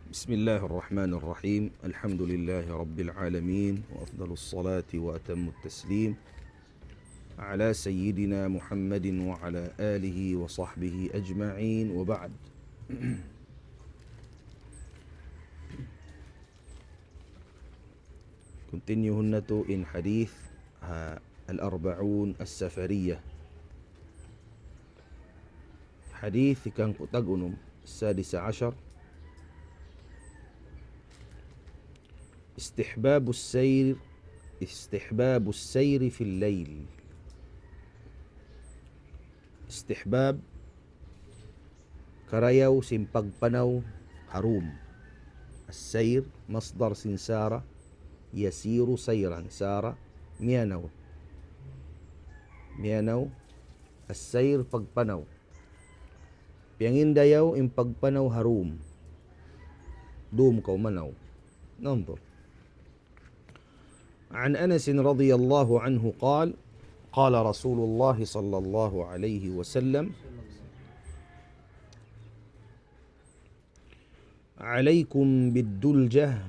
بسم الله الرحمن الرحيم. الحمد لله رب العالمين، وأفضل الصلاة وأتم التسليم على سيدنا محمد وعلى آله وصحبه أجمعين، وبعد. Continue na to in hadith الأربعون السفرية. حديث كان قتقنم السادس عشر. استحباب السير في الليل. استحباب كريو سيمبغبنو حروم. السير مصدر سنسارة يسير سيرا، سارة ميانو السير pagpanaw. Piangindayaw in pagpanaw harum. دوم كومنو. ننظر. عن أنس رضي الله عنه قال: قال رسول الله صلى الله عليه وسلم: عليكم بالدلجة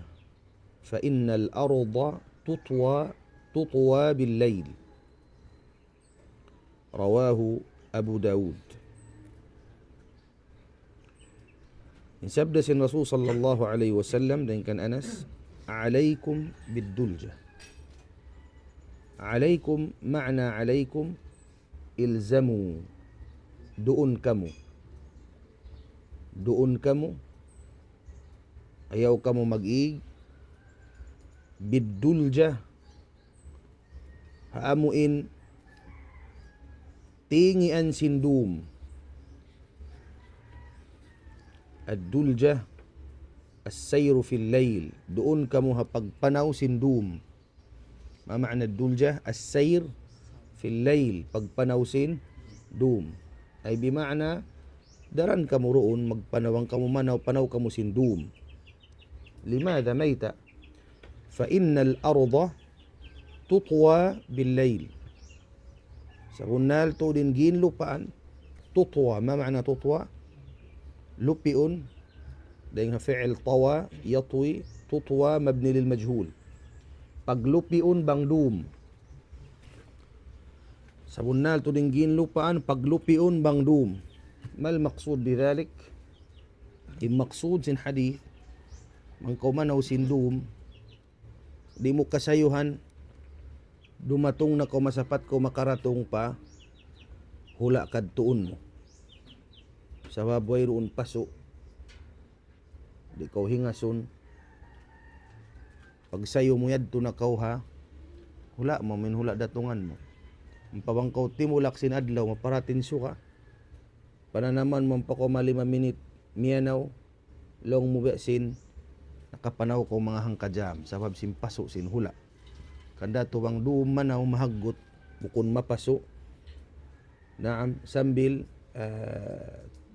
فإن الأرض تطوى بالليل. رواه أبو داود. إن سبدس الرسول صلى الله عليه وسلم dan kan Anas: عليكم بالدلجة. عليكم معنى عليكم إلزموا. دؤن كمو ayaw kamu mag-ig biddulja haamuin tingian sindum. Ad-dulja as-sayru fil layl. Doon kamu pagpanaw sindum. Ma ma'na ad-dulja? As-sayr fil layl, pagpanaw sindum. Ay bima'na daran kamu roon, magpanawang kamu panaw kamu sindum. لماذا ميت؟ فإن الأرض تطوى بالليل. سبنال تودين جين لبان تطوى. ما معنى تطوى؟ لبئن لأنها فعل طوى يطوي. تطوى مبني للمجهول. paglupiun bangdum. سبنال تودين جين لبان paglupiun bangdum. ما المقصود بذلك؟ المقصود sin hadith mangkaumanaw sindum, di mo kasayuhan dumatong na ko masapat ko makaratong pa hula kad tuon mo sa baboy roon paso di ko hingason pagsayo mo yadto na kauha hula mo min hula datungan mo ang pabangkaw timulak sin adlaw maparatin suka pananaman mo pa ko 5 minute mianaw long mo sin nakapanaw ko mga hangkajam sabab simpaso sin hula kanda tuwang dumanaw mahaggot bukon mapaso naam sambil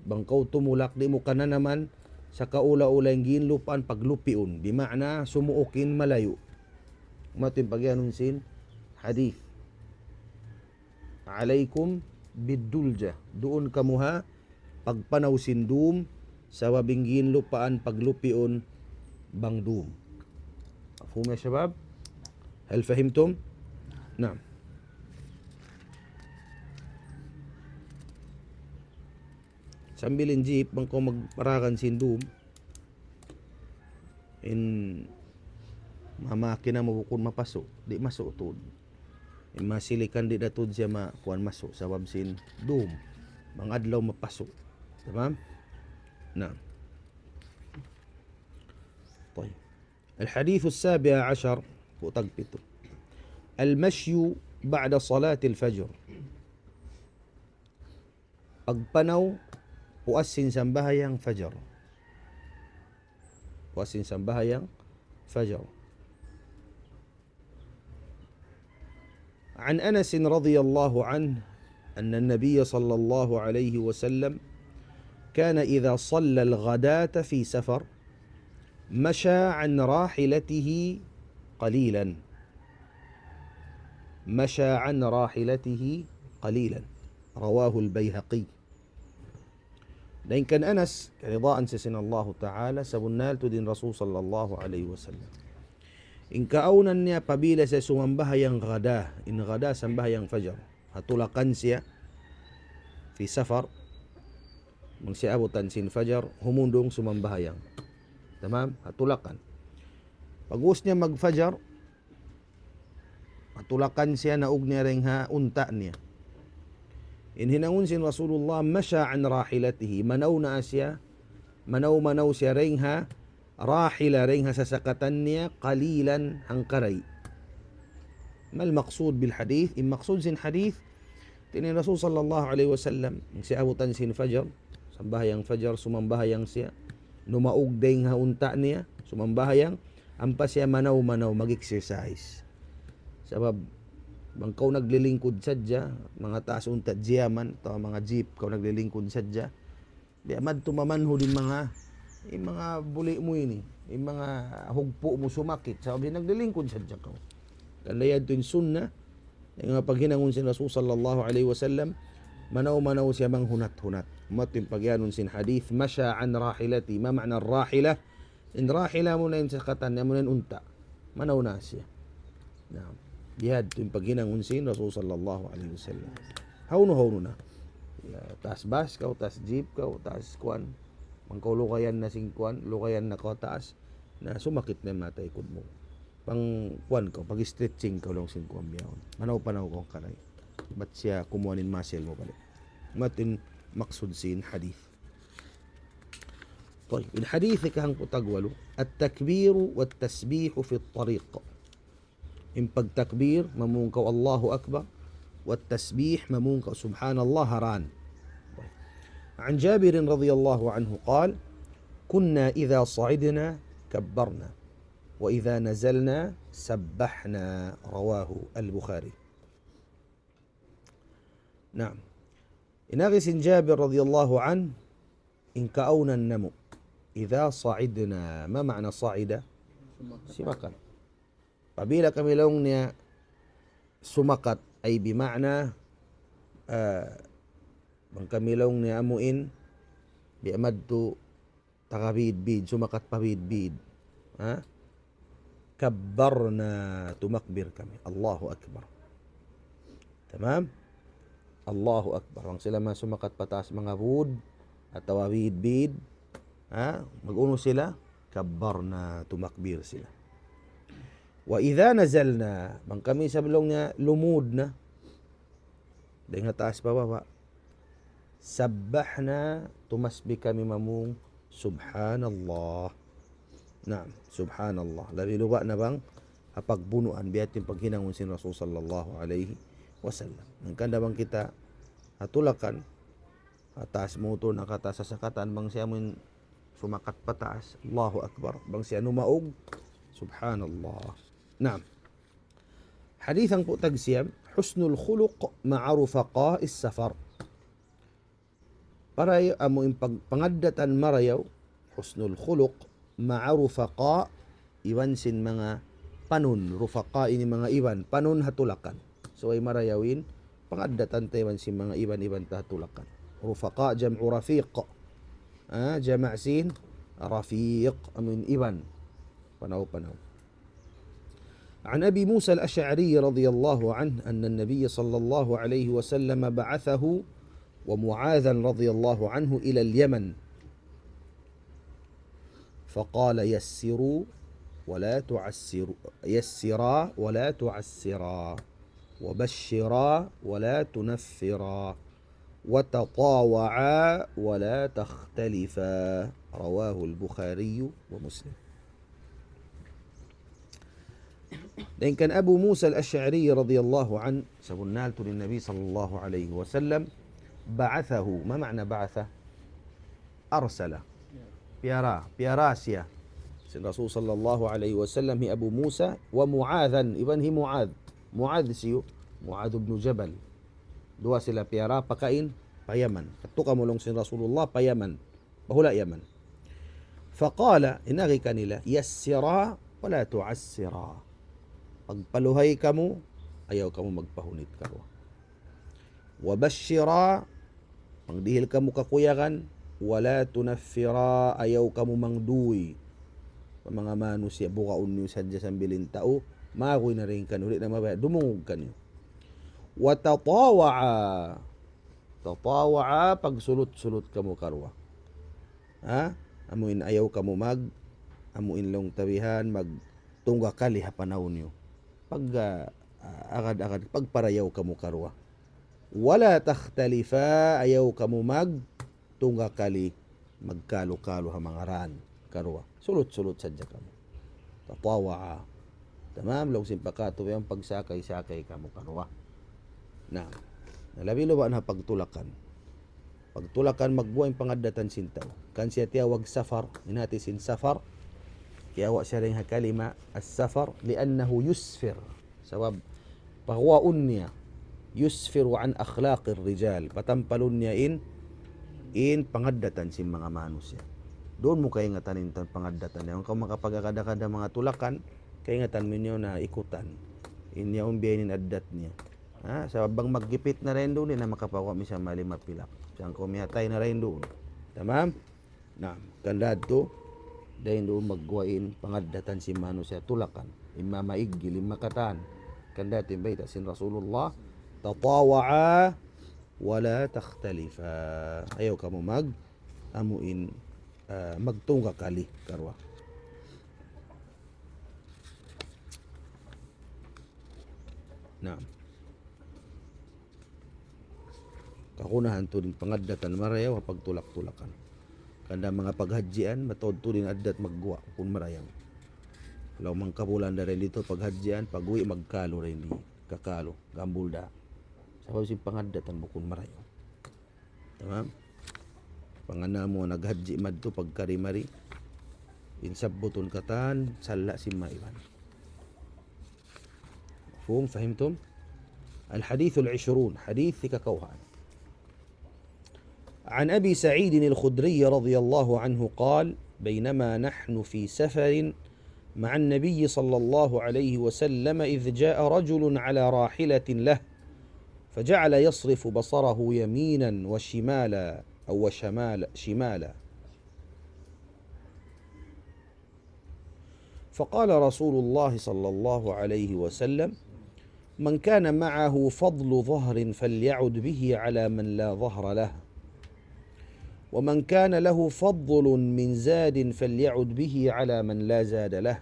bangkaw tumulak di mo kana naman sa kaula-ulay ginlupaan paglupion di maana sumuokin malayo matin pagyanon sin hadith. Alaykum biddulja. Doon kamuha pagpanaw sindum sa wabing ginlupaan paglupion بangdum. مفهوم يا شباب؟ هل فهمتم؟ نعم. Sambil jeep bangko magparakan sindum in mamakina mo bukon mapaso di maso tud in masilikan di datud siya makuan maso sabab sin dum bang adlaw mapaso. Tamam? نعم. طيب. الحديث السابع عشر وتقبته المشي بعد صلاة الفجر. أقبنو وأسن سنبهيان فجر. عن أنس رضي الله عنه أن النبي صلى الله عليه وسلم كان إذا صلى الغداة في سفر مشى عن راحلته قليلا. رواه البيهقي. Dan kan Anas karidaan sa sinallahu ta'ala sa bunal to din Rasul sallallahu alaihi wasallam. In kaunan niya pabila sa sumambahayang gada, in gada sambahayang fajar. Hatulakan siya fi safar mang siya abutan sin fajar humundong sumambahayang. Tamam? Hatulakan. Pag-us niya mag-fajar, hatulakan siya na niya ring ha unta niya. In hinangun sin Rasulullah masya an rahilatihi, manaw na siya, manaw siya ring ha rahila ring ha sasakatan niya qalilan hangkaray. Mal maqsud bil hadith, in maqsud sin hadith tinin Rasul sallallahu alaihi wasallam siya abutan sin fajar, sambahayang fajar sumambahayang siya, numaog ding ha unta niya, sumambahayang ampa siya manaw mag-exercise. Sabab bangkaw naglilingkod sadya, mga taas unta jiyaman, to mga jeep kaw naglilingkod sadya. Di amad tumamanho din mga buli mo ini, mga hugpo mo sumakit. Sabi naglilingkod sadya kaw. Kanlayad to in sunnah, yung paghinangon sin Rasul sallallahu alaihi wasallam, manaw siya mang hunat-hunat. Matim pagyanon sin hadith, masya an rahilati, ma ma'na rahila? In rahila mo na yung sakatan, mo na yung unta. Manaw na siya. Naam. Dihad yung paghinangon sin Rasul sallallahu alaihi wasallam. Hawno na. Taas bus ka, taas jeep ka, taas kwan. Mangkaw lukayan na sing kwan, lukayan na ka taas, na sumakit na matay kud mo. Pang kwan ko, pag stretching ka lang sin kwan biyahon. Manaw kong karay. Ba't siya kumuhanin muscle mo pala? Matin maksud sin hadith. طيب الحديث كان تقولوا التكبير والتسبيح في الطريق. إن بالتكبير ممونك الله أكبر والتسبيح ممونك سبحان الله هران. طيب. عن جابر رضي الله عنه قال كنا إذا صعدنا كبرنا وإذا نزلنا سبحنا رواه البخاري. نعم. إنغس جابر رضي الله عنه إن كأونا النمو إذا صعدنا. ما معنى صعد؟ سمكت. Pabila kami lang niya sumakat ay bima'na bang kami lang niya amuin biamad to takabid-bid, sumakat pabid-bid. Kabbarna, tumakbir kami. Allahu Akbar. Tamam? Allahu Akbar. Ang sila sumakat pataas mga bud at tawabid-bid, mag-uno sila, kabbarna, tumakbir sila. Wa idha nazalna, bang kami sa bilong niya lumud na, dahil nga taas pa baba, sabbahna, tumasbih kami mamung subhanallah. Naam, subhanallah. Labi luba na bang pagbunuan biyat yung paghinangon sin Rasul sallallahu alaihi wasallam. Nangkanda bang kita atulakan taas motor nakataas sa sakatan bang siya mo sumakat pataas, Allahu Akbar, bang siya numaog subhanallah. Naam. Hadithang po tagsiyam, husnul khuluq ma'a rufaqa'is safar. Para amo pangaddatan marayaw, husnul khuluq ma'a rufaqa, iwan sin mga panun, rufaqa ini mga iwan, panun hatulakan. So ay marayawin, pangaddatan tayo sin mga iban hatulakan. Rufaqa jam'u rafiq. Jama' sin rafiq, amin iban. Panaw. عن أبي موسى الأشعري رضي الله عنه أن النبي صلى الله عليه وسلم بعثه ومعاذا رضي الله عنه إلى اليمن فقال يسروا ولا تعسروا، يسرا ولا تعسرا، وبشرا ولا تنفرا، وتطاوعا ولا تختلفا. رواه البخاري ومسلم. Dan kan Abu Musa al-Ash'ari radhiyallahu an sabunaltu lin Nabi sallallahu alaihi wasallam ba'athahu. Ma ma'na ba'atha? Arsala. Piara siya. Si Rasul sallallahu alaihi wasallam hi Abu Musa wa Mu'adhan, iban hi Mu'adh siyo, Mu'adh ibn Jabal. Dua sila piara pakain pa Yaman. Katuka mo lang si Rasulullah pa Yaman. Bahula Yaman. Faqala, inagi kanila, yassira wala tu'assira. Pagpaluhay kamo, ayaw kamo magpahunit karo. Wabashira, pangdihil kamo kakuyakan, wala tunaffira, ayaw ka mo mangduy. Mga manusia, bukaon niyo sadya sambilin tao, makoy na rin kan, ulit na mabaya, dumungog ka niyo. Watatawa'a, tatawa'a, pagsulot-sulot ka mo karwa. Ha? Amuin ayaw ka mo amuin long tawihan, magtungga kali hapanaw niyo. Agad-agad, pagparayaw ka mo karwa. Wala takhtalifa, ayaw ka mo tungga kali, magkalo-kalo ha mga ran karwa. Sulot-sulot sadya ka mo. Tatawa'a. Tamam, long simpakato yung pagsakay-sakay ka mo karwa. Na, nalabilo ba na pagtulakan? Pagtulakan magbuhay pangadatan sintaw. Kan siya tiyawag safar, inati sin safar. Kiyawa siya rin kalima as-safar liannahu yusfir. Sabab, pahwaun niya, yusfiru an akhlaqir rijal. Patampalun niya in pangadatan sin mga manusya. Doon mo kay ngatanin tan pangadatan niya. Kung makapagakada-kada mga tulakan, kay ngatan mo niyo na ikutan. Inya umbiyanin adat niya. Ha? Sabang maggipit na rin doon, na makapawa mi siya malimapilak. Siyang kumihatay na rin doon. Tamam? Na, kandad to, dahil doon magguwain, pangadatan si mano siya tulakan. Imamaigi, limakatan. Kandad timbayta sin Rasulullah, tatawa'a, wala takhtalifa. Ayaw ka mo amuin, magtungga kali, karwa. Na, kakunahan to din pangadatan marayaw pagtulak-tulakan. Kanda mga paghadjian matod to din adat magguwa kun marayang. Law mang kabulan da rin dito paghadjian, pag-uwi magkalo rin di kakalo gambulda. Sabab si pangadatan mo kun marayaw. Tamam? Pangana mo naghadji madto pagkarimari. Insabbuton katan salla si maiwan. مفهوم فهمتم؟ الحديث 20 حديث ككوهان. عن أبي سعيد الخدري رضي الله عنه قال: بينما نحن في سفر مع النبي صلى الله عليه وسلم إذ جاء رجل على راحلة له فجعل يصرف بصره يمينا وشمالا أو شمالا فقال رسول الله صلى الله عليه وسلم: من كان معه فضل ظهر فليعد به على من لا ظهر له، ومن كان له فضل من زاد فليعد به على من لا زاد له.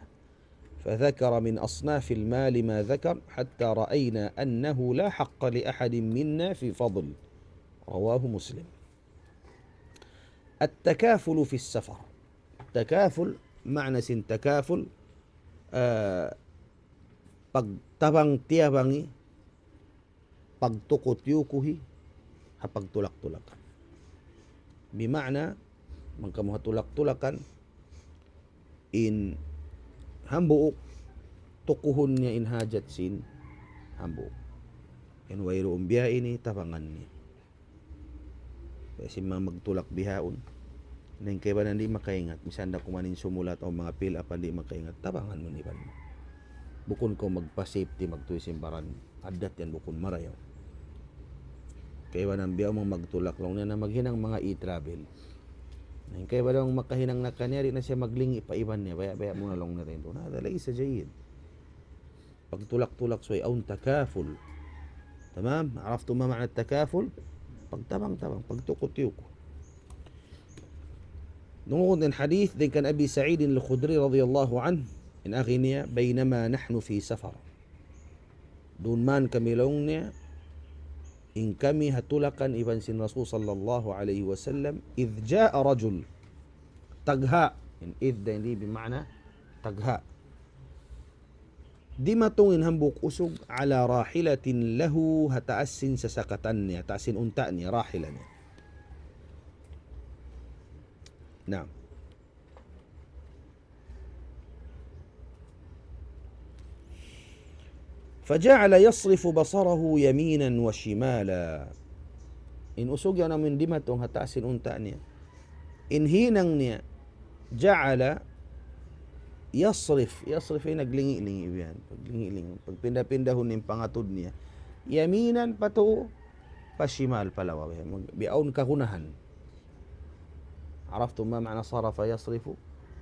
فذكر من أصناف المال ما ذكر حتى رأينا أنه لا حق لأحد منا في فضل. رواه مسلم. التكافل في السفر. تكافل معنى سن تكافل pagtabang tiyabangi, pagtukot-yukuhi, pagtulak-tulakan. Bimana, magkamuhatulak-tulakan, in hambuok, tukuhon niya in hajat sin hambuok. In wayro umbiya ini, tabangan niya. Kasi mga magtulak bihaon, nang kaya ba hindi makaingat, misan na kumanin sumulat o mga pila pa hindi makaingat, tabangan mo niban mo. Bukon ko magpa-safety, magtuisimbaran, adat yan bukon marayaw. Kaya ba nang biyaw mong magtulak lang na maghinang mga e-travel. Nang kaya ba daw makahinang na kanyari na siya maglingi pa iban niya, baya mo na lang na rin doon. Dalay sa jayin. Pagtulak-tulak so'y aun takaful. Tamam? Arafto ma ma'na takaful? Pagtabang-tabang, pagtukot-yuko. نقول الحديث ذي كان أبي سعيد الخدري رضي الله عنه إن أغنيا بينما نحن في سفر دون مان كميلونيا إن كمي هتلقا إبن سن رسول صلى الله عليه وسلم إذ جاء رجل تقهاء إن إذ دي بمعنى تقهاء ديمتون إن همبوك أسوق على راحلة له هتأسن سسكتني هتأسن أنتأني راحلة. نعم. فجعل يصرف بصره يمينا وشمالا إن أسوق أنا من دمتهم هتأسن أنتأني إن هينني جعل يصرف هنا glingi-lingi yan glingi-lingi pag pindah-pindahon ng pangatod niya yaminan pato pashimal palawa biaon kahunahan عرفتم ما معنى صرف يصرف؟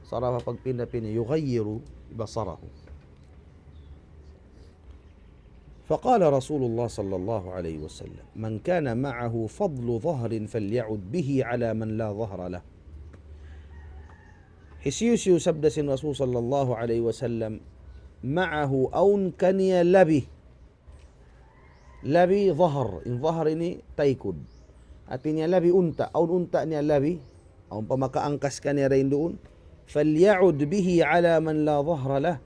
صرف pagpindah-pindah يغير بصره. فقال رسول الله صلى الله عليه وسلم من كان معه فضل ظهر فليعد به على من لا ظهر له. Hisiu-siu sabda sin Rasul sallallahu alaihi wasallam, ma'ahu aun kaniya labi. Labi zahar. In zahar ini taikod. Artinya labi unta. Aun unta niya labi. Aun pamakaangkas ka niya rin doon. Falya'ud bihi ala man la zahra lah.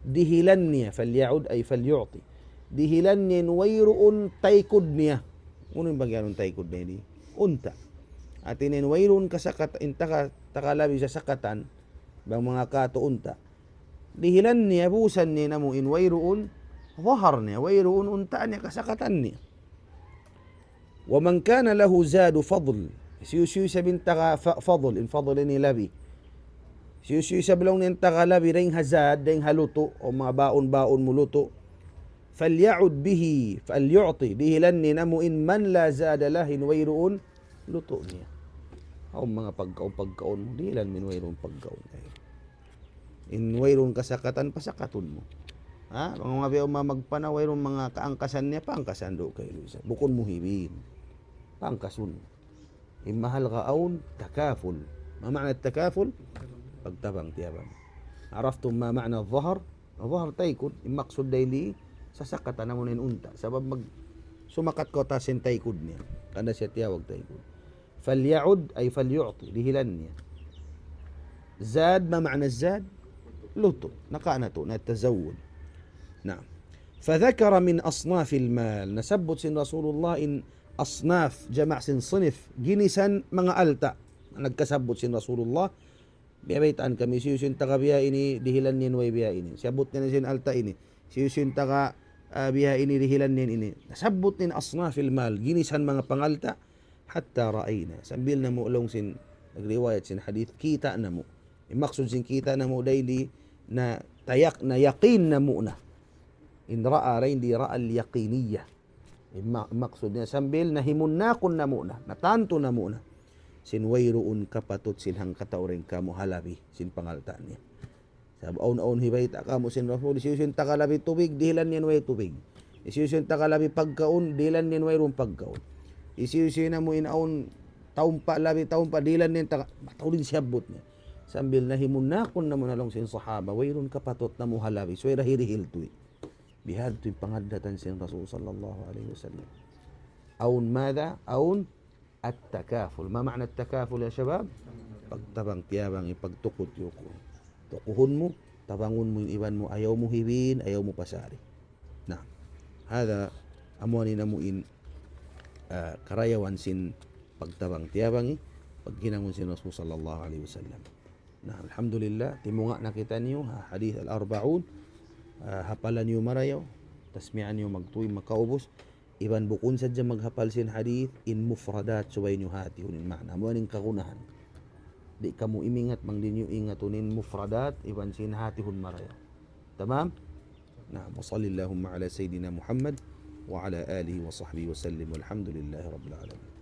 Dihilan niya. Falya'ud ay falyu'ti. Dihilan niya wayroon taikod niya. Ano yung bagyan ng taikod na ini? Unta. At wayroon kasakat, takalabi sa sakatan, bang mga kato unta. Dihilan niya, busan niya na mo in wayroon, zahar niya, wayroon unta niya, kasakatan niya. Wa man kana lahu zadu fadl. Siyu sabing taka fadl, in fadl ni labi. Siyu sablong niya takalabi, ring hazad, ring haluto, o mga baon-baon muluto. Falya'ud bihi, falyu'ti. Dihilan niya na mo in man la zada lahin wayroon, luto niya. Ang mga pagkaon mo, dihilan min wayroon pagkaon kayo. In wayroon kasakatan, pasakaton mo. Ha? Mga biyaw magpana, wayroon mga kaangkasan niya, paangkasan do kayo. Bukon mo hibin. Paangkasun. In mahal ka aun, takaful. Ma ma'na takaful? Pagtabang tiyabang. Araftum ma ma'na zahar? Zahar taykod. In maksud dahili, sasakatan na mo na unta. Sabab sumakat ko tasin taykod niya. Kanda siya tiyawag taykod. فليعد أي فليعطي لهلنيا. زاد ما معنى الزاد؟ لطو نقانته نتزود. نعم. فذكر من أصناف المال نسبت سن رسول الله إن أصناف جمع سن صنف جنسا من ألتا نكسبت سن رسول الله بيبيت أن كمي سيوسين تغا بيها إني دهلنين ويبيها إني سبتنا سن ألتا إني سيوسين تغا بيها إني دهلنين إني نسبت من أصناف المال جنسا من ألتا حتى رأينا sambil na mo ulong sin nagriwayat sin hadith kita na mo maksud sin kita na mo daily na tayak na yaqin na mo na in ra'a rain di ra'a al yaqiniyya maksud niya sambil na himunnakon na mo na natanto na mo na sin wayroon kapatot sin hang katawren ka mo halabi sin pangaltaan niya sab aun hibayta ka mo sin rasul sin takalabi tubig dihilan niyan way tubig sin takalabi pagkaon dihilan niyan wayroon pagkaon isi na mo inaon taon pa dilan nin matulin siyabot niya sambil nahimunakon na mo nalong sin sahaba wayron kapatot na mo halabi so irahirihil tuwi bihad tuwi pangadatan sin Rasul sallallahu alaihi wasallam aun mada aun at-takaful ma ma'na at-takaful ya syabab pagtabang tiyabang ipagtukod yuko tukuhon mo tabangon mo yung iban mo ayaw mo hibin ayaw mo pasari na hada amwani na mo in karayawan sin pagtabang tiyabang pagginangon sin Rasul sallallahu alaihi wasallam. Nah, alhamdulillah timunga nakita niyo hadith al-arba'un hapalan niyo marayaw tasmi'an niyo magtuoy makaubos iban bukun sadya maghapal sin hadith in mufradat suway niyo hati hunin makna mo ning kagunahan di kamo imingat mang dinyo ingatunin mufradat iban sin hati hun marayaw tamam. Nah, wa sallallahu ala sayidina Muhammad وعلى آله وصحبه وسلم والحمد لله رب العالمين.